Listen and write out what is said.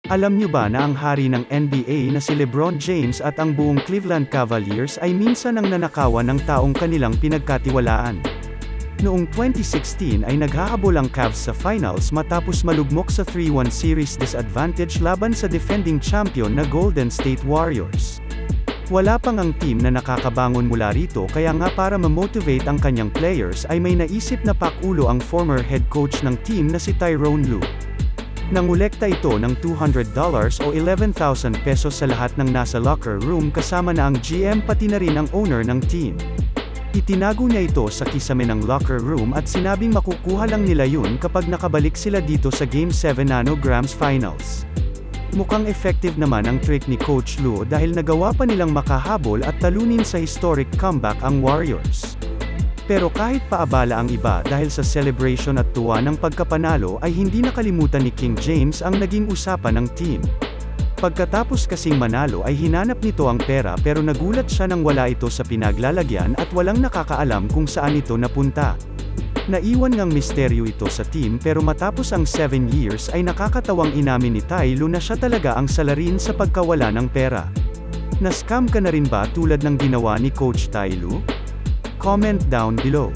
Alam niyo ba na ang hari ng NBA na si LeBron James at ang buong Cleveland Cavaliers ay minsan ang nanakawan ng taong kanilang pinagkatiwalaan? Noong 2016 ay naghahabol ang Cavs sa finals matapos malugmok sa 3-1 series disadvantage laban sa defending champion na Golden State Warriors. Wala pang ang team na nakakabangon mula rito kaya nga para ma-motivate ang kanyang players ay may naisip na pakulo ang former head coach ng team na si Tyronn Lue. Nangolekta ito ng $200 o 11,000 pesos sa lahat ng nasa locker room kasama na ang GM pati na rin ang owner ng team. Itinago niya ito sa kisame ng locker room at sinabing makukuha lang nila yun kapag nakabalik sila dito sa Game 7 Nanograms Finals. Mukhang effective naman ang trick ni Coach Lue dahil nagawa pa nilang makahabol at talunin sa historic comeback ang Warriors. Pero kahit paabala ang iba dahil sa celebration at tuwa ng pagkapanalo ay hindi nakalimutan ni King James ang naging usapan ng team. Pagkatapos kasing manalo ay hinanap nito ang pera pero nagulat siya nang wala ito sa pinaglalagyan at walang nakakaalam kung saan ito napunta. Naiwan ngang misteryo ito sa team pero matapos ang 7 years ay nakakatawang inamin ni Ty Lue na siya talaga ang salarin sa pagkawala ng pera. Na-scam ka na rin ba tulad ng ginawa ni Coach Ty Lue? Comment down below.